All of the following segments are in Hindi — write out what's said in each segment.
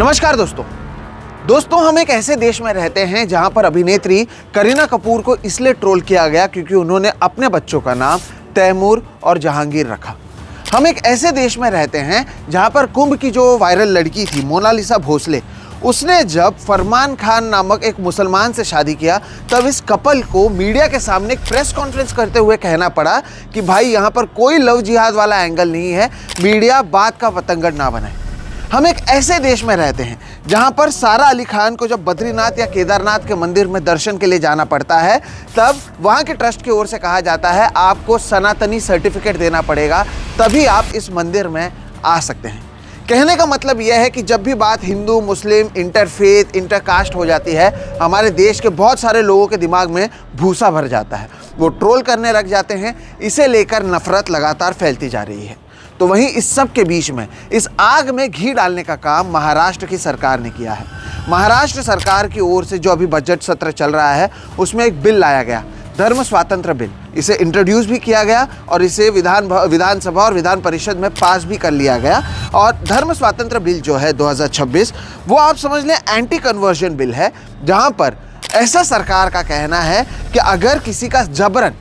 नमस्कार दोस्तों हम एक ऐसे देश में रहते हैं जहां पर अभिनेत्री करीना कपूर को इसलिए ट्रोल किया गया क्योंकि उन्होंने अपने बच्चों का नाम तैमूर और जहांगीर रखा। हम एक ऐसे देश में रहते हैं जहां पर कुंभ की जो वायरल लड़की थी मोनालिसा भोसले, उसने जब फरमान खान नामक एक मुसलमान से शादी किया तब इस कपल को मीडिया के सामने एक प्रेस कॉन्फ्रेंस करते हुए कहना पड़ा कि भाई यहाँ पर कोई लव जिहाद वाला एंगल नहीं है, मीडिया बात का पतंगड़ ना बनाए। हम एक ऐसे देश में रहते हैं जहां पर सारा अली खान को जब बद्रीनाथ या केदारनाथ के मंदिर में दर्शन के लिए जाना पड़ता है तब वहां के ट्रस्ट की ओर से कहा जाता है आपको सनातनी सर्टिफिकेट देना पड़ेगा तभी आप इस मंदिर में आ सकते हैं। कहने का मतलब यह है कि जब भी बात हिंदू मुस्लिम इंटरफेथ इंटरकास्ट हो जाती है हमारे देश के बहुत सारे लोगों के दिमाग में भूसा भर जाता है, वो ट्रोल करने लग जाते हैं। इसे लेकर नफरत लगातार फैलती जा रही है। तो वहीं इस सब के बीच में इस आग में घी डालने का काम महाराष्ट्र की सरकार ने किया है। महाराष्ट्र सरकार की ओर से जो अभी बजट सत्र चल रहा है उसमें एक बिल लाया गया, धर्म स्वातंत्र बिल। इसे इंट्रोड्यूस भी किया गया और इसे विधानसभा और विधान परिषद में पास भी कर लिया गया। और धर्म स्वातंत्र बिल जो है 2026 वो आप समझ लें एंटी कन्वर्जन बिल है, जहां पर ऐसा सरकार का कहना है कि अगर किसी का जबरन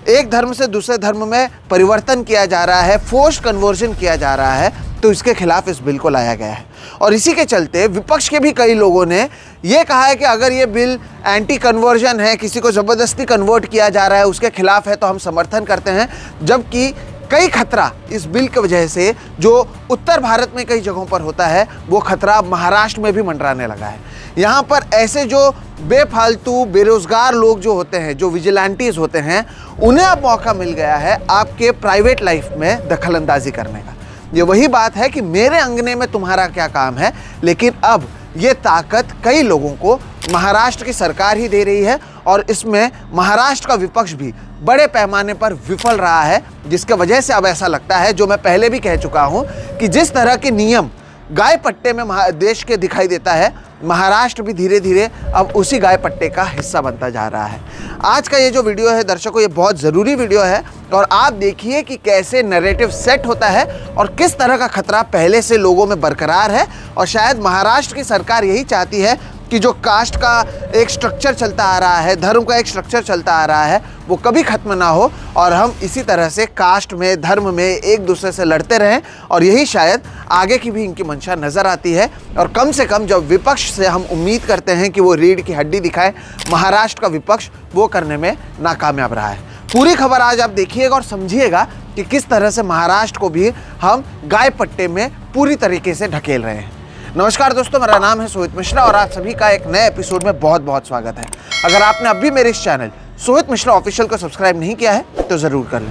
एक धर्म से दूसरे धर्म में परिवर्तन किया जा रहा है, फोर्स्ड कन्वर्जन किया जा रहा है, तो इसके खिलाफ इस बिल को लाया गया है। और इसी के चलते विपक्ष के भी कई लोगों ने यह कहा है कि अगर ये बिल एंटी कन्वर्जन है, किसी को ज़बरदस्ती कन्वर्ट किया जा रहा है, उसके खिलाफ है तो हम समर्थन करते हैं। जबकि कई खतरा इस बिल की वजह से जो उत्तर भारत में कई जगहों पर होता है वो खतरा महाराष्ट्र में भी मंडराने लगा है। यहाँ पर ऐसे जो बेफालतू बेरोजगार लोग जो होते हैं, जो विजिलेंटीज होते हैं, उन्हें अब मौका मिल गया है आपके प्राइवेट लाइफ में दखलंदाजी करने का। ये वही बात है कि मेरे अंगने में तुम्हारा क्या काम है, लेकिन अब ये ताकत कई लोगों को महाराष्ट्र की सरकार ही दे रही है और इसमें महाराष्ट्र का विपक्ष भी बड़े पैमाने पर विफल रहा है, जिसके वजह से अब ऐसा लगता है, जो मैं पहले भी कह चुका हूं, कि जिस तरह के नियम गाय पट्टे में देश के दिखाई देता है, महाराष्ट्र भी धीरे धीरे अब उसी गाय पट्टे का हिस्सा बनता जा रहा है। आज का ये जो वीडियो है दर्शकों, ये बहुत ज़रूरी वीडियो है और आप देखिए कि कैसे नैरेटिव सेट होता है और किस तरह का खतरा पहले से लोगों में बरकरार है। और शायद महाराष्ट्र की सरकार यही चाहती है कि जो कास्ट का एक स्ट्रक्चर चलता आ रहा है, धर्म का एक स्ट्रक्चर चलता आ रहा है, वो कभी ख़त्म ना हो और हम इसी तरह से कास्ट में धर्म में एक दूसरे से लड़ते रहें। और यही शायद आगे की भी इनकी मंशा नज़र आती है। और कम से कम जब विपक्ष से हम उम्मीद करते हैं कि वो रीढ़ की हड्डी दिखाए, महाराष्ट्र का विपक्ष वो करने में नाकामयाब रहा है। पूरी खबर आज आप देखिएगा और समझिएगा कि किस तरह से महाराष्ट्र को भी हम गाय पट्टे में पूरी तरीके से ढकेल रहे हैं। नमस्कार दोस्तों, मेरा नाम है सोहित मिश्रा और आप सभी का एक नए एपिसोड में बहुत बहुत स्वागत है। अगर आपने अभी मेरे इस चैनल सोहित मिश्रा ऑफिशियल को सब्सक्राइब नहीं किया है तो ज़रूर कर लें।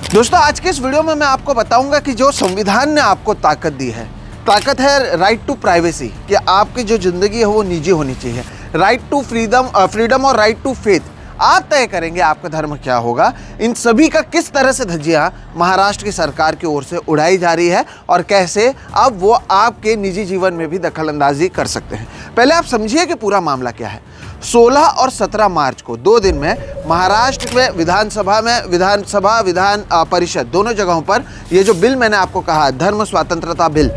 दोस्तों, आज के इस वीडियो में मैं आपको बताऊंगा कि जो संविधान ने आपको ताकत दी है, ताकत है राइट टू प्राइवेसी, कि आपकी जो ज़िंदगी है वो निजी होनी चाहिए। राइट टू फ्रीडम और राइट टू फेथ, आप तय करेंगे आपका धर्म क्या होगा। इन सभी का किस तरह से धज्जियां महाराष्ट्र की सरकार की ओर से उड़ाई जा रही है और कैसे अब वो आपके निजी जीवन में भी दखलंदाजी कर सकते हैं। पहले आप समझिए कि पूरा मामला क्या है। 16 और 17 मार्च को 2 दिन में महाराष्ट्र में विधान परिषद दोनों जगहों पर ये जो बिल मैंने आपको कहा, धर्म स्वतंत्रता बिल,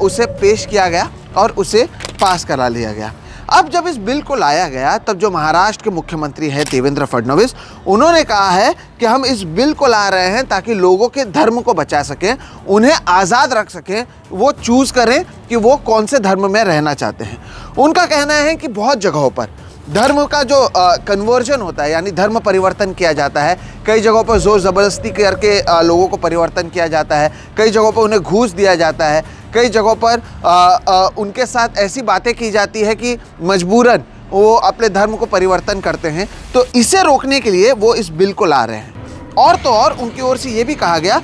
उसे पेश किया गया और उसे पास करा लिया गया। अब जब इस बिल को लाया गया तब जो महाराष्ट्र के मुख्यमंत्री हैं देवेंद्र फडणवीस, उन्होंने कहा है कि हम इस बिल को ला रहे हैं ताकि लोगों के धर्म को बचा सकें, उन्हें आज़ाद रख सकें, वो चूज़ करें कि वो कौन से धर्म में रहना चाहते हैं। उनका कहना है कि बहुत जगहों पर धर्म का जो कन्वर्जन होता है, यानी धर्म परिवर्तन किया जाता है, कई जगहों पर ज़ोर ज़बरदस्ती करके लोगों को परिवर्तन किया जाता है, कई जगहों पर उन्हें घूस दिया जाता है, कई जगहों पर उनके साथ ऐसी बातें की जाती है कि मजबूरन वो अपने धर्म को परिवर्तन करते हैं। तो इसे रोकने के लिए वो इस बिल को ला रहे हैं। और तो और उनकी ओर से ये भी कहा गया,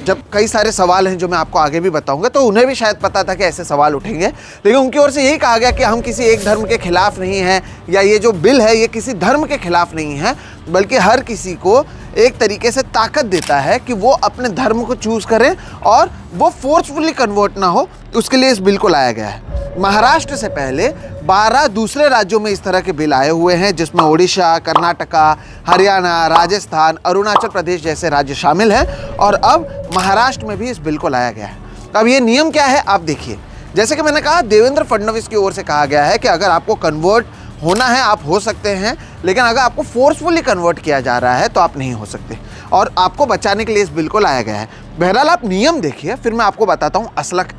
जब कई सारे सवाल हैं जो मैं आपको आगे भी बताऊंगा, तो उन्हें भी शायद पता था कि ऐसे सवाल उठेंगे, लेकिन उनकी ओर से यही कहा गया कि हम किसी एक धर्म के खिलाफ नहीं हैं, या ये जो बिल है ये किसी धर्म के खिलाफ नहीं है, बल्कि हर किसी को एक तरीके से ताकत देता है कि वो अपने धर्म को चूज़ करें और वो फोर्सफुली कन्वर्ट ना हो, उसके लिए इस बिल को लाया गया है। महाराष्ट्र से पहले 12 दूसरे राज्यों में इस तरह के बिल आए हुए हैं, जिसमें ओडिशा, कर्नाटका, हरियाणा, राजस्थान, अरुणाचल प्रदेश जैसे राज्य शामिल हैं और अब महाराष्ट्र में भी इस बिल को लाया गया है। अब ये नियम क्या है आप देखिए। जैसे कि मैंने कहा, देवेंद्र फडणवीस की ओर से कहा गया है कि अगर आपको कन्वर्ट होना है आप हो सकते हैं, लेकिन अगर आपको फोर्सफुली कन्वर्ट किया जा रहा है तो आप नहीं हो सकते, और आपको बचाने के लिए इस बिल को लाया गया है। बहरहाल आप नियम देखिए, फिर मैं आपको बताता हूँ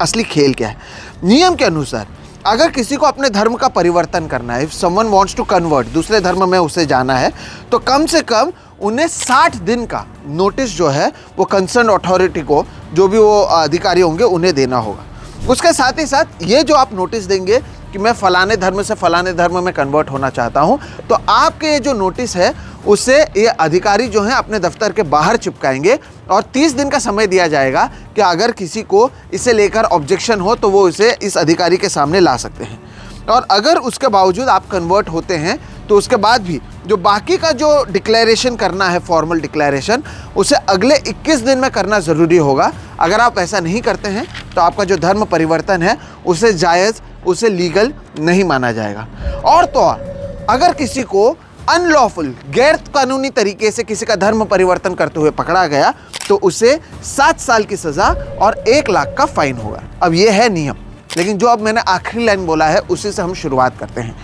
असली खेल क्या है। नियम के अनुसार अगर किसी को अपने धर्म का परिवर्तन करना है, if someone wants to convert, दूसरे धर्म में उसे जाना है, तो कम से कम उन्हें 60 दिन का नोटिस जो है वो कंसर्न अथॉरिटी को, जो भी वो अधिकारी होंगे, उन्हें देना होगा। उसके साथ ही साथ ये जो आप नोटिस देंगे कि मैं फलाने धर्म से फलाने धर्म में कन्वर्ट होना चाहता हूँ, तो आपके ये जो नोटिस है उससे ये अधिकारी जो हैं अपने दफ्तर के बाहर चिपकाएंगे और 30 दिन का समय दिया जाएगा कि अगर किसी को इसे लेकर ऑब्जेक्शन हो तो वो इसे इस अधिकारी के सामने ला सकते हैं। और अगर उसके बावजूद आप कन्वर्ट होते हैं तो उसके बाद भी जो बाकी का जो डिक्लेरेशन करना है, फॉर्मल डिक्लेरेशन, उसे अगले 21 दिन में करना ज़रूरी होगा। अगर आप ऐसा नहीं करते हैं तो आपका जो धर्म परिवर्तन है उसे जायज़, उसे लीगल नहीं माना जाएगा। और तो और अगर किसी को अनलॉफुल, गैर कानूनी तरीके से किसी का धर्म परिवर्तन करते हुए पकड़ा गया तो उसे 7 साल की सज़ा और 1 लाख का फाइन होगा। अब ये है नियम, लेकिन जो अब मैंने आखिरी लाइन बोला है उसी से हम शुरुआत करते हैं।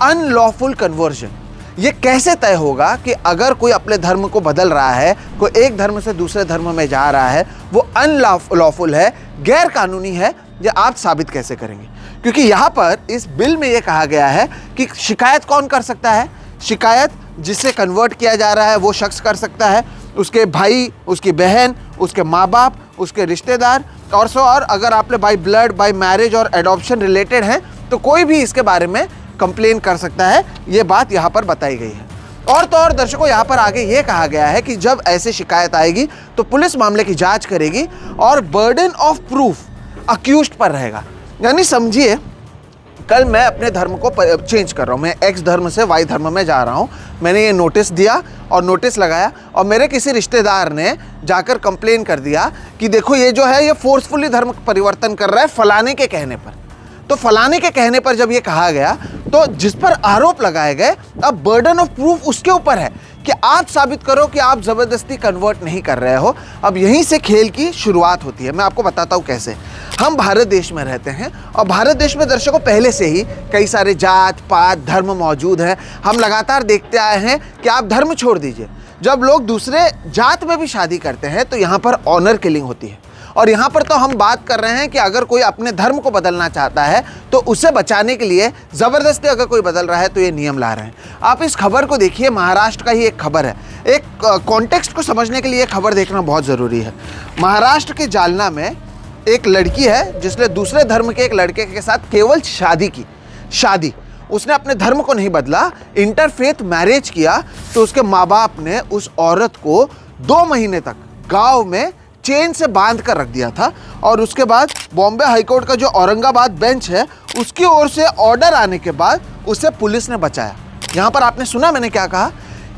अनलॉफुल कन्वर्जन, ये कैसे तय होगा कि अगर कोई अपने धर्म को बदल रहा है, कोई एक धर्म से दूसरे धर्म में जा रहा है, वो अनलॉफुल है, गैर कानूनी है, ये आप साबित कैसे करेंगे? क्योंकि यहाँ पर इस बिल में ये कहा गया है कि शिकायत कौन कर सकता है। शिकायत जिससे कन्वर्ट किया जा रहा है वो शख्स कर सकता है, उसके भाई, उसकी बहन, उसके माँ बाप, उसके रिश्तेदार, और अगर आपने बाय ब्लड, बाय मैरिज और एडॉप्शन रिलेटेड हैं तो कोई भी इसके बारे में कंप्लेन कर सकता है। ये बात यहाँ पर बताई गई है। और तो और दर्शकों, यहाँ पर आगे ये कहा गया है कि जब ऐसी शिकायत आएगी तो पुलिस मामले की जांच करेगी और बर्डन ऑफ प्रूफ अक्यूज्ड पर रहेगा। यानी समझिए, कल मैं अपने धर्म को चेंज कर रहा हूँ, मैं एक्स धर्म से वाई धर्म में जा रहा हूँ, मैंने ये नोटिस दिया और नोटिस लगाया और मेरे किसी रिश्तेदार ने जाकर कंप्लेन कर दिया कि देखो ये जो है ये फोर्सफुली धर्म परिवर्तन कर रहा है फलाने के कहने पर। तो फलाने के कहने पर जब ये कहा गया तो जिस पर आरोप लगाए गए, अब बर्डन ऑफ प्रूफ उसके ऊपर है कि आप साबित करो कि आप ज़बरदस्ती कन्वर्ट नहीं कर रहे हो। अब यहीं से खेल की शुरुआत होती है। मैं आपको बताता हूँ कैसे। हम भारत देश में रहते हैं और भारत देश में दर्शकों पहले से ही कई सारे जात पात धर्म मौजूद हैं। हम लगातार देखते आए हैं कि आप धर्म छोड़ दीजिए, जब लोग दूसरे जात में भी शादी करते हैं तो यहाँ पर ऑनर किलिंग होती है। और यहाँ पर तो हम बात कर रहे हैं कि अगर कोई अपने धर्म को बदलना चाहता है तो उसे बचाने के लिए ज़बरदस्ती अगर कोई बदल रहा है तो ये नियम ला रहे हैं। आप इस खबर को देखिए, महाराष्ट्र का ही एक खबर है। एक कॉन्टेक्स्ट को समझने के लिए खबर देखना बहुत ज़रूरी है। महाराष्ट्र के जालना में एक लड़की है जिसने दूसरे धर्म के एक लड़के के साथ केवल शादी उसने अपने धर्म को नहीं बदला, इंटरफेथ मैरिज किया। तो उसके माँ बाप ने उस औरत को 2 महीने तक गाँव में चेन से बांध कर रख दिया था। और उसके बाद बॉम्बे हाईकोर्ट का जो औरंगाबाद बेंच है उसकी ओर से ऑर्डर आने के बाद उसे पुलिस ने बचाया। यहाँ पर आपने सुना मैंने क्या कहा?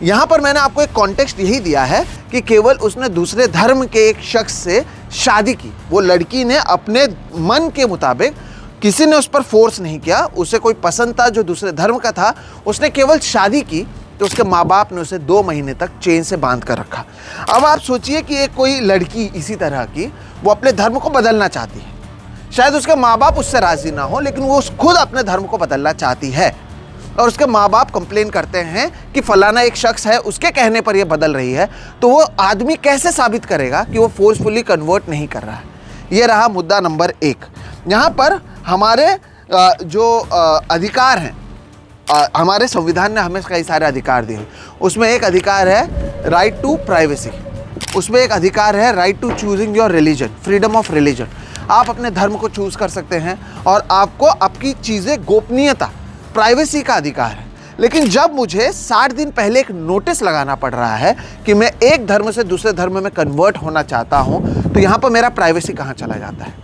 यहाँ पर मैंने आपको एक कॉन्टेक्स्ट यही दिया है कि केवल उसने दूसरे धर्म के एक शख्स से शादी की। वो लड़की ने अपने मन के मुताबिक, किसी ने उस पर फोर्स नहीं किया, उसे कोई पसंद था जो दूसरे धर्म का था, उसने केवल शादी की तो उसके माँ बाप ने उसे 2 महीने तक चेन से बांध कर रखा। अब आप सोचिए कि एक कोई लड़की इसी तरह की, वो अपने धर्म को बदलना चाहती है, शायद उसके माँ बाप उससे राज़ी ना हो, लेकिन वो खुद अपने धर्म को बदलना चाहती है और उसके माँ बाप कंप्लेन करते हैं कि फलाना एक शख्स है उसके कहने पर ये बदल रही है। तो वो आदमी कैसे साबित करेगा कि वो फोर्सफुली कन्वर्ट नहीं कर रहा है? ये रहा मुद्दा नंबर 1। यहाँ पर हमारे जो अधिकार हैं, हमारे संविधान ने हमें कई सारे अधिकार दिए। उसमें एक अधिकार है राइट टू प्राइवेसी, उसमें एक अधिकार है right to choosing your religion, freedom of religion. आप अपने धर्म को चूज कर सकते हैं और आपको आपकी चीज़ें, गोपनीयता, प्राइवेसी का अधिकार है। लेकिन जब मुझे 60 दिन पहले एक नोटिस लगाना पड़ रहा है कि मैं एक धर्म से दूसरे धर्म में कन्वर्ट होना चाहता हूं, तो यहाँ पर मेरा प्राइवेसी कहाँ चला जाता है?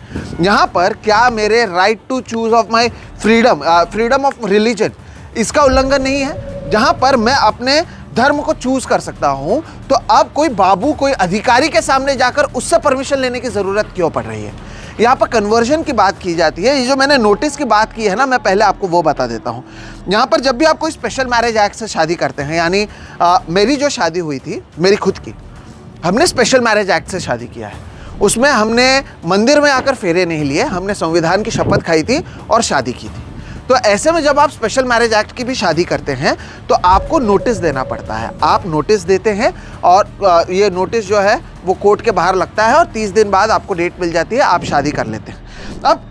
यहाँ पर क्या मेरे right to choose of my freedom of religion, इसका उल्लंघन नहीं है? जहाँ पर मैं अपने धर्म को चूज कर सकता हूँ, तो अब कोई बाबू, कोई अधिकारी के सामने जाकर उससे परमिशन लेने की ज़रूरत क्यों पड़ रही है? यहाँ पर कन्वर्जन की बात की जाती है। ये जो मैंने नोटिस की बात की है ना, मैं पहले आपको वो बता देता हूँ। यहाँ पर जब भी आप कोई स्पेशल मैरिज एक्ट से शादी करते हैं, यानी मेरी जो शादी हुई थी मेरी खुद की, हमने स्पेशल मैरिज एक्ट से शादी किया है। उसमें हमने मंदिर में आकर फेरे नहीं लिए, हमने संविधान की शपथ खाई थी और शादी की थी। तो ऐसे में जब आप स्पेशल मैरिज एक्ट की भी शादी करते हैं तो आपको नोटिस देना पड़ता है। आप नोटिस देते हैं और ये नोटिस जो है वो कोर्ट के बाहर लगता है और 30 दिन बाद आपको डेट मिल जाती है, आप शादी कर लेते हैं। अब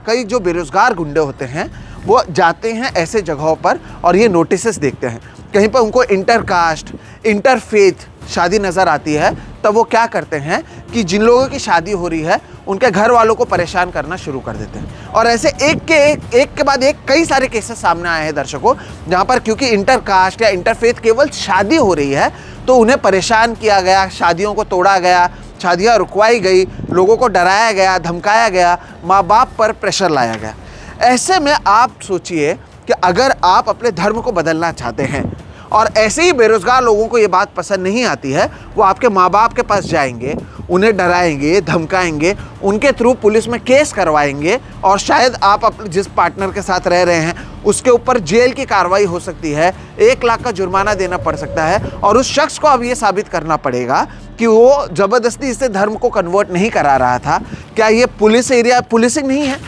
कई जो बेरोजगार गुंडे होते हैं वो जाते हैं ऐसे जगहों पर और ये नोटिसेस देखते हैं। कहीं पर उनको इंटरकास्ट, इंटरफेथ शादी नज़र आती है, तब वो क्या करते हैं कि जिन लोगों की शादी हो रही है उनके घर वालों को परेशान करना शुरू कर देते हैं। और ऐसे एक के बाद एक कई सारे केसेस सामने आए हैं दर्शकों, जहाँ पर क्योंकि इंटरकास्ट या इंटरफेथ केवल शादी हो रही है तो उन्हें परेशान किया गया, शादियों को तोड़ा गया, शादियाँ रुकवाई गई, लोगों को डराया गया, धमकाया गया, माँ बाप पर प्रेशर लाया गया। ऐसे में आप सोचिए कि अगर आप अपने धर्म को बदलना चाहते हैं और ऐसे ही बेरोजगार लोगों को ये बात पसंद नहीं आती है, वो आपके माँ बाप के पास जाएंगे, उन्हें डराएंगे, धमकाएंगे, उनके थ्रू पुलिस में केस करवाएंगे और शायद आप अपने जिस पार्टनर के साथ रह रहे हैं उसके ऊपर जेल की कार्रवाई हो सकती है, 1 लाख का जुर्माना देना पड़ सकता है और उस शख्स को अब ये साबित करना पड़ेगा कि वो ज़बरदस्ती इससे धर्म को कन्वर्ट नहीं करा रहा था। क्या ये पुलिसिंग नहीं है?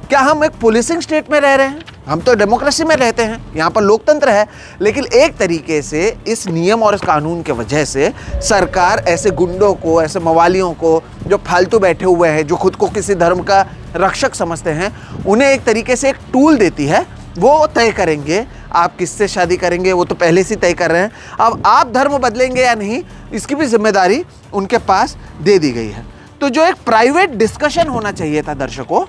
क्या हम एक पुलिसिंग स्टेट में रह रहे हैं? हम तो डेमोक्रेसी में रहते हैं, यहाँ पर लोकतंत्र है। लेकिन एक तरीके से इस नियम और इस कानून के वजह से सरकार ऐसे गुंडों को, ऐसे मवालियों को जो फालतू बैठे हुए हैं, जो खुद को किसी धर्म का रक्षक समझते हैं, उन्हें एक तरीके से एक टूल देती है। वो तय करेंगे आप किससे शादी करेंगे, वो तो पहले से तय कर रहे हैं। अब आप धर्म बदलेंगे या नहीं, इसकी भी जिम्मेदारी उनके पास दे दी गई है। तो जो एक प्राइवेट डिस्कशन होना चाहिए था दर्शकों,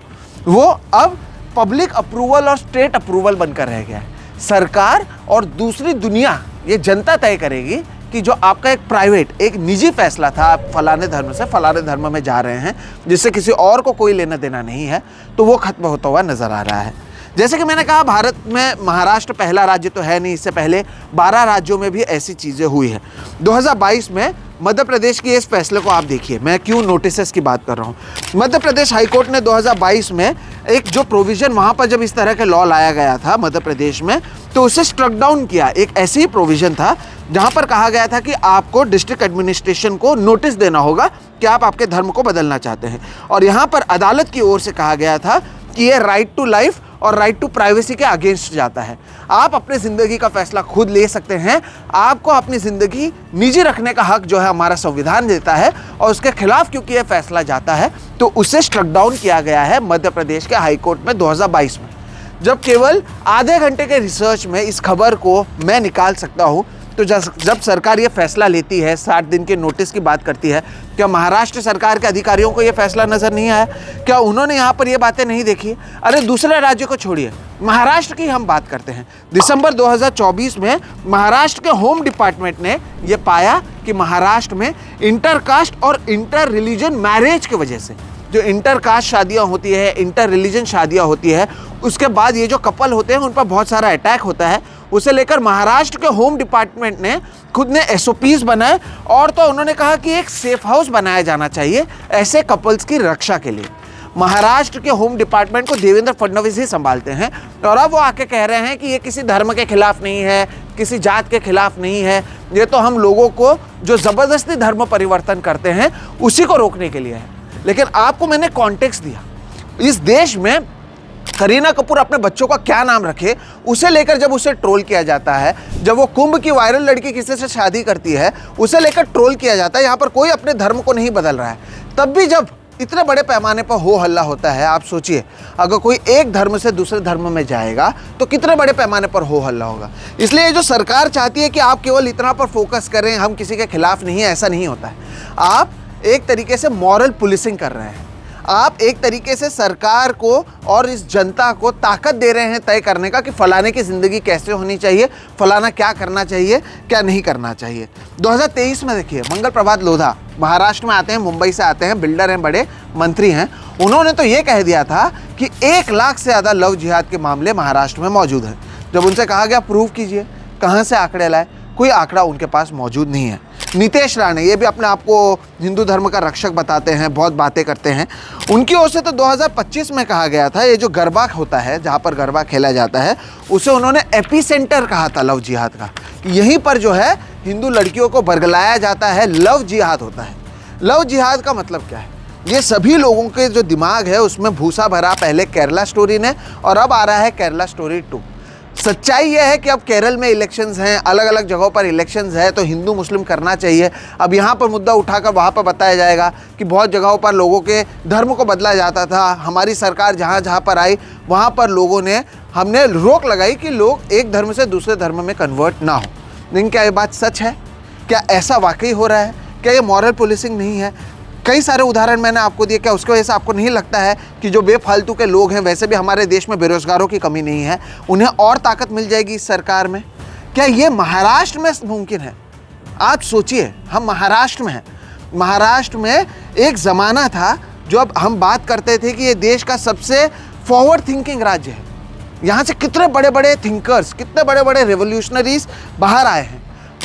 वो अब पब्लिक अप्रूवल और स्टेट अप्रूवल बनकर रह गया है। सरकार और दूसरी दुनिया, ये जनता तय करेगी कि जो आपका एक प्राइवेट, एक निजी फैसला था, आप फलाने धर्म से फलाने धर्म में जा रहे हैं जिससे किसी और को कोई लेना देना नहीं है, तो वो खत्म होता हुआ नजर आ रहा है। जैसे कि मैंने कहा, भारत में महाराष्ट्र पहला राज्य तो है नहीं, इससे पहले 12 राज्यों में भी ऐसी चीज़ें हुई है। 2022 में मध्य प्रदेश की इस फैसले को आप देखिए, मैं क्यों नोटिसेस की बात कर रहा हूँ। मध्य प्रदेश हाईकोर्ट ने 2022 में एक जो प्रोविज़न वहाँ पर जब इस तरह के लॉ लाया गया था मध्य प्रदेश में, तो उसे स्ट्रक डाउन किया। एक ऐसी ही प्रोविज़न था जहाँ पर कहा गया था कि आपको डिस्ट्रिक्ट एडमिनिस्ट्रेशन को नोटिस देना होगा कि आप आपके धर्म को बदलना चाहते हैं। और यहाँ पर अदालत की ओर से कहा गया था कि ये राइट टू लाइफ और राइट टू प्राइवेसी के अगेंस्ट जाता है। आप अपनी ज़िंदगी का फैसला खुद ले सकते हैं, आपको अपनी ज़िंदगी निजी रखने का हक जो है हमारा संविधान देता है, और उसके खिलाफ क्योंकि यह फैसला जाता है तो उसे स्ट्रक डाउन किया गया है मध्य प्रदेश के हाई कोर्ट में 2022 में। जब केवल आधे घंटे के रिसर्च में इस खबर को मैं निकाल सकता हूँ, तो जब सरकार ये फैसला लेती है, 60 दिन के नोटिस की बात करती है, क्या महाराष्ट्र सरकार के अधिकारियों को ये फैसला नज़र नहीं आया? क्या उन्होंने यहाँ पर ये बातें नहीं देखी? अरे दूसरे राज्य को छोड़िए, महाराष्ट्र की हम बात करते हैं। दिसंबर 2024 में महाराष्ट्र के होम डिपार्टमेंट ने ये पाया कि महाराष्ट्र में इंटरकास्ट और इंटर रिलीजन मैरिज की वजह से, जो इंटरकास्ट शादियाँ होती है, इंटर रिलीजन शादियाँ होती है, उसके बाद ये जो कपल होते हैं उन पर बहुत सारा अटैक होता है। उसे लेकर महाराष्ट्र के होम डिपार्टमेंट ने खुद ने SOPs बनाए और तो उन्होंने कहा कि एक सेफ हाउस बनाया जाना चाहिए ऐसे कपल्स की रक्षा के लिए। महाराष्ट्र के होम डिपार्टमेंट को देवेंद्र फडणवीस ही संभालते हैं और अब वो आके कह रहे हैं कि ये किसी धर्म के खिलाफ नहीं है, किसी जात के खिलाफ नहीं है, ये तो हम लोगों को जो ज़बरदस्ती धर्म परिवर्तन करते हैं उसी को रोकने के लिए है। लेकिन आपको मैंने कॉन्टेक्स्ट दिया, इस देश में करीना कपूर अपने बच्चों का क्या नाम रखे उसे लेकर जब उसे ट्रोल किया जाता है, जब वो कुंभ की वायरल लड़की किसी से शादी करती है उसे लेकर ट्रोल किया जाता है। यहाँ पर कोई अपने धर्म को नहीं बदल रहा है, तब भी जब इतने बड़े पैमाने पर हो हल्ला होता है, आप सोचिए अगर कोई एक धर्म से दूसरे धर्म में जाएगा तो कितने बड़े पैमाने पर हो हल्ला होगा। इसलिए जो सरकार चाहती है कि आप केवल इतना पर फोकस करें, हम किसी के खिलाफ नहीं है, ऐसा नहीं होता है। आप एक तरीके से मॉरल पुलिसिंग कर रहे हैं, आप एक तरीके से सरकार को और इस जनता को ताकत दे रहे हैं तय करने का कि फलाने की ज़िंदगी कैसे होनी चाहिए, फलाना क्या करना चाहिए, क्या नहीं करना चाहिए। 2023 में देखिए, मंगल प्रभात लोधा महाराष्ट्र में आते हैं, मुंबई से आते हैं, बिल्डर हैं, बड़े मंत्री हैं, उन्होंने तो ये कह दिया था कि 1 लाख से ज़्यादा लव जिहाद के मामले महाराष्ट्र में मौजूद हैं। जब उनसे कहा गया प्रूव कीजिए, कहाँ से आंकड़े लाए, कोई आंकड़ा उनके पास मौजूद नहीं है। नीतीश राणे, ये भी अपने आप को हिंदू धर्म का रक्षक बताते हैं, बहुत बातें करते हैं। उनकी ओर से तो 2025 में कहा गया था, ये जो गरबा होता है, जहाँ पर गरबा खेला जाता है, उसे उन्होंने एपी सेंटर कहा था लव जिहाद का, कि यहीं पर जो है हिंदू लड़कियों को बरगलाया जाता है, लव जिहाद होता है। लव जिहाद का मतलब क्या है? ये सभी लोगों के जो दिमाग है उसमें भूसा भरा, पहले केरला स्टोरी ने और अब आ रहा है केरला स्टोरी 2। सच्चाई यह है कि अब केरल में इलेक्शंस हैं, अलग अलग जगहों पर इलेक्शंस है, तो हिंदू मुस्लिम करना चाहिए। अब यहाँ पर मुद्दा उठाकर वहाँ पर बताया जाएगा कि बहुत जगहों पर लोगों के धर्म को बदला जाता था, हमारी सरकार जहाँ जहाँ पर आई वहाँ पर लोगों ने, हमने रोक लगाई कि लोग एक धर्म से दूसरे धर्म में कन्वर्ट ना हो। लेकिन क्या ये बात सच है? क्या ऐसा वाकई हो रहा है? क्या ये मॉरल पुलिसिंग नहीं है? कई सारे उदाहरण मैंने आपको दिए। क्या उसकी वजह से आपको नहीं लगता है कि जो बेफालतू के लोग हैं, वैसे भी हमारे देश में बेरोजगारों की कमी नहीं है, उन्हें और ताकत मिल जाएगी इस सरकार में? क्या ये महाराष्ट्र में मुमकिन है? आप सोचिए, हम महाराष्ट्र में हैं। महाराष्ट्र में एक ज़माना था जो अब हम बात करते थे कि ये देश का सबसे फॉरवर्ड थिंकिंग राज्य है। यहाँ से कितने बड़े बड़े थिंकर्स, कितने बड़े बड़े रेवोल्यूशनरीज बाहर आए हैं।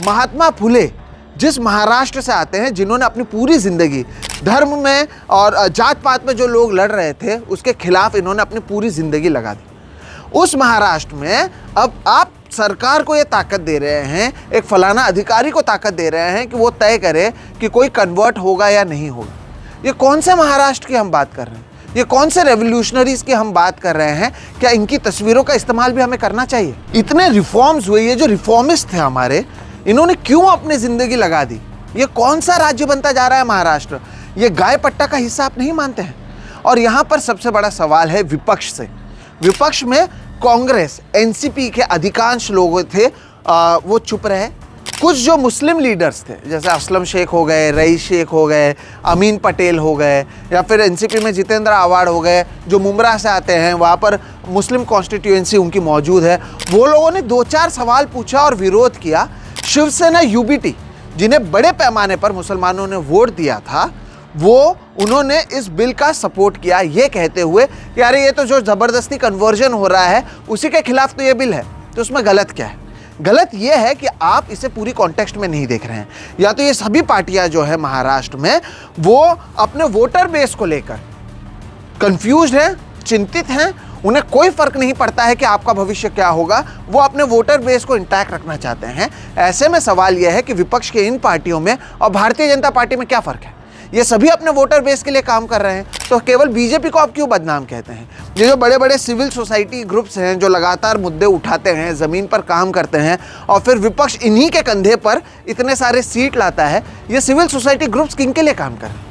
महात्मा फुले जिस महाराष्ट्र से आते हैं, जिन्होंने अपनी पूरी ज़िंदगी धर्म में और जात पात में जो लोग लड़ रहे थे उसके खिलाफ इन्होंने अपनी पूरी ज़िंदगी लगा दी। उस महाराष्ट्र में अब आप सरकार को ये ताकत दे रहे हैं, एक फलाना अधिकारी को ताकत दे रहे हैं कि वो तय करे कि कोई कन्वर्ट होगा या नहीं होगा। ये कौन से महाराष्ट्र की हम बात कर रहे हैं? ये कौन से रेवोल्यूशनरीज की हम बात कर रहे हैं? क्या इनकी तस्वीरों का इस्तेमाल भी हमें करना चाहिए? इतने रिफॉर्म्स हुए, ये जो रिफॉर्मिस्ट थे हमारे, इन्होंने क्यों अपनी जिंदगी लगा दी? ये कौन सा राज्य बनता जा रहा है महाराष्ट्र? ये गाय पट्टा का हिस्सा आप नहीं मानते हैं? और यहाँ पर सबसे बड़ा सवाल है विपक्ष से। विपक्ष में कांग्रेस, एनसीपी के अधिकांश लोग थे, वो चुप रहे। कुछ जो मुस्लिम लीडर्स थे, जैसे असलम शेख हो गए, रईस शेख हो गए, अमीन पटेल हो गए, या फिर एनसीपी में जितेंद्र आवाड़ हो गए, जो मुमरा से आते हैं, वहाँ पर मुस्लिम कॉन्स्टिट्यूएंसी उनकी मौजूद है, वो लोगों ने 2-4 सवाल पूछा और विरोध किया। शिवसेना यूबीटी, जिन्हें बड़े पैमाने पर मुसलमानों ने वोट दिया था, वो उन्होंने इस बिल का सपोर्ट किया, ये कहते हुए कि अरे ये तो जो ज़बरदस्ती कन्वर्जन हो रहा है उसी के खिलाफ तो ये बिल है। तो उसमें गलत क्या है? गलत ये है कि आप इसे पूरी कॉन्टेक्स्ट में नहीं देख रहे हैं। या तो ये सभी पार्टियां जो है महाराष्ट्र में, वो अपने वोटर बेस को लेकर कंफ्यूज्ड हैं, चिंतित हैं, उन्हें कोई फर्क नहीं पड़ता है कि आपका भविष्य क्या होगा। वो अपने वोटर बेस को इंटैक्ट रखना चाहते हैं। ऐसे में सवाल यह है कि विपक्ष के इन पार्टियों में और भारतीय जनता पार्टी में क्या फ़र्क है? ये सभी अपने वोटर बेस के लिए काम कर रहे हैं, तो केवल बीजेपी को आप क्यों बदनाम कहते हैं? ये जो बड़े बड़े सिविल सोसाइटी ग्रुप्स हैं, जो लगातार मुद्दे उठाते हैं, ज़मीन पर काम करते हैं, और फिर विपक्ष इन्हीं के कंधे पर इतने सारे सीट लाता है, ये सिविल सोसाइटी ग्रुप्स किन के लिए काम कर रहे हैं?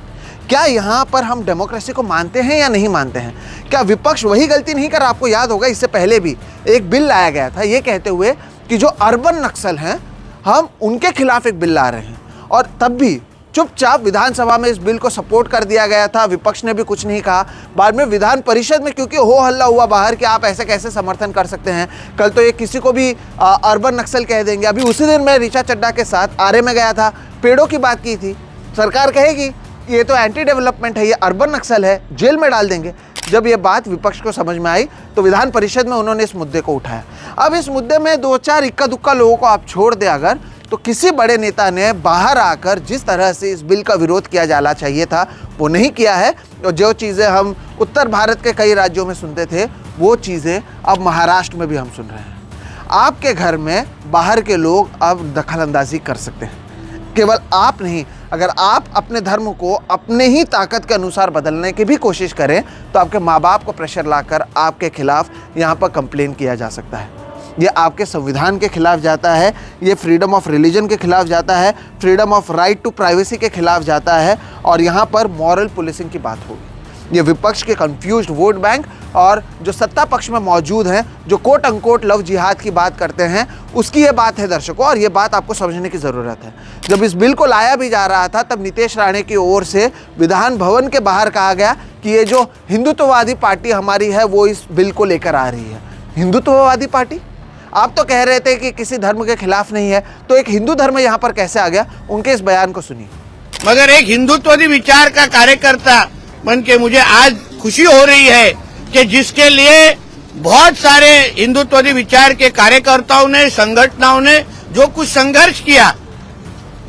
क्या यहाँ पर हम डेमोक्रेसी को मानते हैं या नहीं मानते हैं? क्या विपक्ष वही गलती नहीं कर? आपको याद होगा इससे पहले भी एक बिल लाया गया था, ये कहते हुए कि जो अर्बन नक्सल हैं, हम उनके खिलाफ एक बिल ला रहे हैं, और तब भी चुपचाप विधानसभा में इस बिल को सपोर्ट कर दिया गया था। विपक्ष ने भी कुछ नहीं कहा। बाद में विधान परिषद में क्योंकि हो हल्ला हुआ बाहर कि आप ऐसे कैसे समर्थन कर सकते हैं, कल तो ये किसी को भी अर्बन नक्सल कह देंगे। अभी उसी दिन मैं ऋचा चड्ढा के साथ आरे में गया था, पेड़ों की बात की थी। सरकार कहेगी ये तो एंटी डेवलपमेंट है, ये अर्बन नक्सल है, जेल में डाल देंगे। जब ये बात विपक्ष को समझ में आई तो विधान परिषद में उन्होंने इस मुद्दे को उठाया। अब इस मुद्दे में 2-4 इक्का दुक्का लोगों को आप छोड़ दें अगर, तो किसी बड़े नेता ने बाहर आकर जिस तरह से इस बिल का विरोध किया जाना चाहिए था वो नहीं किया है। और जो चीज़ें हम उत्तर भारत के कई राज्यों में सुनते थे, वो चीज़ें अब महाराष्ट्र में भी हम सुन रहे हैं। आपके घर में बाहर के लोग अब दखल अंदाजी कर सकते हैं, केवल आप नहीं। अगर आप अपने धर्म को अपने ही ताकत के अनुसार बदलने की भी कोशिश करें तो आपके माँ बाप को प्रेशर लाकर आपके खिलाफ यहाँ पर कंप्लेन किया जा सकता है। ये आपके संविधान के खिलाफ जाता है, ये फ्रीडम ऑफ रिलीजन के खिलाफ जाता है, freedom of right to privacy के खिलाफ जाता है, और यहाँ पर मॉरल पुलिसिंग की बात होगी। ये विपक्ष के कंफ्यूज्ड वोट बैंक और जो सत्ता पक्ष में मौजूद हैं, जो कोट अनकोट लव जिहाद की बात करते हैं, उसकी ये बात है दर्शकों, और ये बात आपको समझने की ज़रूरत है। जब इस बिल को लाया भी जा रहा था तब नीतीश राणे की ओर से विधान भवन के बाहर कहा गया कि ये जो हिंदुत्ववादी पार्टी हमारी है वो इस बिल को लेकर आ रही है। हिंदुत्ववादी पार्टी? आप तो कह रहे थे कि किसी धर्म के खिलाफ नहीं है, तो एक हिंदू धर्म यहाँ पर कैसे आ गया? उनके इस बयान को सुनिए। मगर एक हिंदुत्ववादी विचार का कार्यकर्ता बन के मुझे आज खुशी हो रही है कि जिसके लिए बहुत सारे हिंदुत्ववादी विचार के कार्यकर्ताओं ने, संगठनों ने जो कुछ संघर्ष किया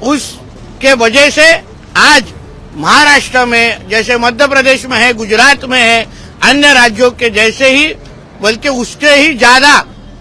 उसके वजह से आज महाराष्ट्र में जैसे मध्य प्रदेश में है, गुजरात में है, अन्य राज्यों के जैसे ही बल्कि उससे ही ज्यादा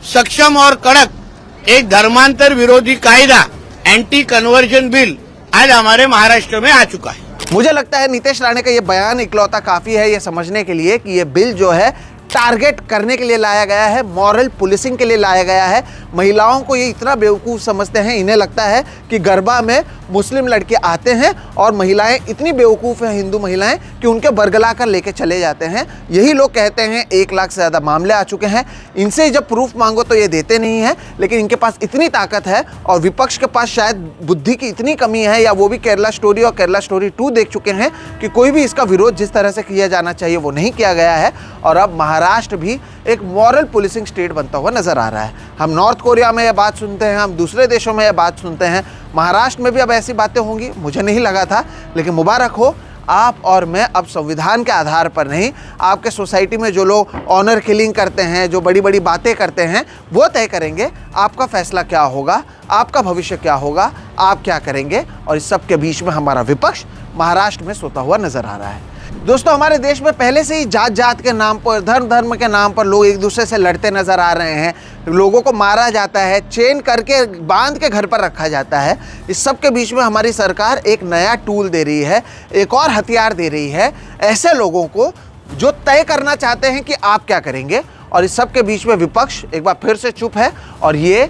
सक्षम और कड़क एक धर्मांतर विरोधी कायदा एंटी कन्वर्जन बिल आज हमारे महाराष्ट्र में आ चुका है। मुझे लगता है नीतीश राणे का ये बयान इकलौता काफी है ये समझने के लिए कि ये बिल जो है टारगेट करने के लिए लाया गया है, मॉरल पुलिसिंग के लिए लाया गया है। महिलाओं को ये इतना बेवकूफ़ समझते हैं, इन्हें लगता है कि गरबा में मुस्लिम लड़के आते हैं और महिलाएं इतनी बेवकूफ़ हैं, हिंदू महिलाएं, कि उनके बरगला कर लेके चले जाते हैं। यही लोग कहते हैं 1 लाख से ज़्यादा मामले आ चुके हैं। इनसे जब प्रूफ मांगो तो ये देते नहीं हैं, लेकिन इनके पास इतनी ताकत है और विपक्ष के पास शायद बुद्धि की इतनी कमी है, या वो भी केरला स्टोरी और केरला स्टोरी 2 देख चुके हैं कि कोई भी इसका विरोध जिस तरह से किया जाना चाहिए वो नहीं किया गया है। और अब महाराष्ट्र भी एक मॉरल पुलिसिंग स्टेट बनता हुआ नजर आ रहा है। हम नॉर्थ कोरिया में यह बात सुनते हैं, हम दूसरे देशों में यह बात सुनते हैं, महाराष्ट्र में भी अब ऐसी बातें होंगी, मुझे नहीं लगा था, लेकिन मुबारक हो, आप और मैं अब संविधान के आधार पर नहीं, आपके सोसाइटी में जो लोग ऑनर किलिंग करते हैं, जो बड़ी बड़ी बातें करते हैं, वो तय करेंगे आपका फैसला क्या होगा, आपका भविष्य क्या होगा, आप क्या करेंगे। और इस सब के बीच में हमारा विपक्ष महाराष्ट्र में सोता हुआ नजर आ रहा है। दोस्तों, हमारे देश में पहले से ही जात जात के नाम पर, धर्म धर्म के नाम पर लोग एक दूसरे से लड़ते नजर आ रहे हैं। लोगों को मारा जाता है, चेन करके बांध के घर पर रखा जाता है। इस सब के बीच में हमारी सरकार एक नया टूल दे रही है, एक और हथियार दे रही है ऐसे लोगों को जो तय करना चाहते हैं कि आप क्या करेंगे। और इस सब के बीच में विपक्ष एक बार फिर से चुप है, और ये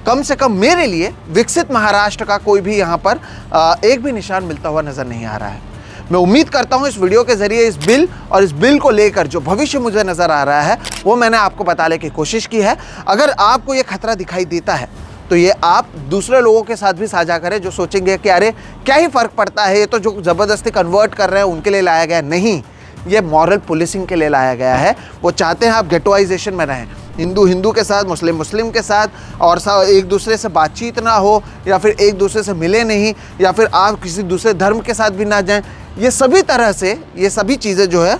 कम से कम मेरे लिए विकसित महाराष्ट्र का कोई भी यहाँ पर एक भी निशान मिलता हुआ नजर नहीं आ रहा है। मैं उम्मीद करता हूं इस वीडियो के जरिए इस बिल और इस बिल को लेकर जो भविष्य मुझे नजर आ रहा है वो मैंने आपको बताने की कोशिश की है। अगर आपको ये खतरा दिखाई देता है तो ये आप दूसरे लोगों के साथ भी साझा करें जो सोचेंगे कि अरे क्या ही फर्क पड़ता है, ये तो जो ज़बरदस्ती कन्वर्ट कर रहे हैं उनके लिए लाया गया। नहीं, ये मॉरल पुलिसिंग के लिए लाया गया है। वो चाहते हैं आप गेटोइजेशन में रहें, हिंदू हिंदू के साथ, मुस्लिम मुस्लिम के साथ, और एक दूसरे से बातचीत ना हो, या फिर एक दूसरे से मिले नहीं, या फिर आप किसी दूसरे धर्म के साथ भी ना जाएं। ये सभी तरह से ये सभी चीज़ें जो है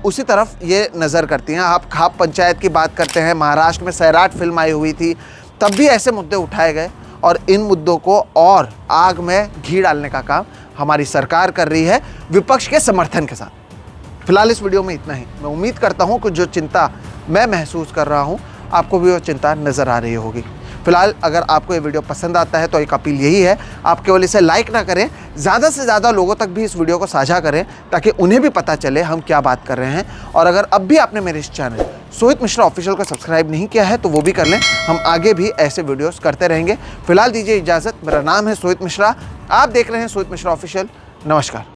उसी तरफ ये नज़र करती हैं। आप खाप पंचायत की बात करते हैं, महाराष्ट्र में सैराट फिल्म आई हुई थी, तब भी ऐसे मुद्दे उठाए गए, और इन मुद्दों को और आग में घी डालने का काम हमारी सरकार कर रही है विपक्ष के समर्थन के साथ। फिलहाल इस वीडियो में इतना ही। मैं उम्मीद करता हूँ कि जो चिंता मैं महसूस कर रहा हूँ आपको भी वो चिंता नज़र आ रही होगी। फिलहाल अगर आपको ये वीडियो पसंद आता है तो एक अपील यही है, आप केवल इसे लाइक ना करें, ज़्यादा से ज़्यादा लोगों तक भी इस वीडियो को साझा करें ताकि उन्हें भी पता चले हम क्या बात कर रहे हैं। और अगर अब भी आपने मेरे इस चैनल सोहित मिश्रा ऑफिशियल को सब्सक्राइब नहीं किया है तो वो भी कर लें, हम आगे भी ऐसे वीडियोस करते रहेंगे। फिलहाल दीजिए इजाज़त। मेरा नाम है सोहित मिश्रा, आप देख रहे हैं सोहित मिश्रा ऑफिशियल। नमस्कार।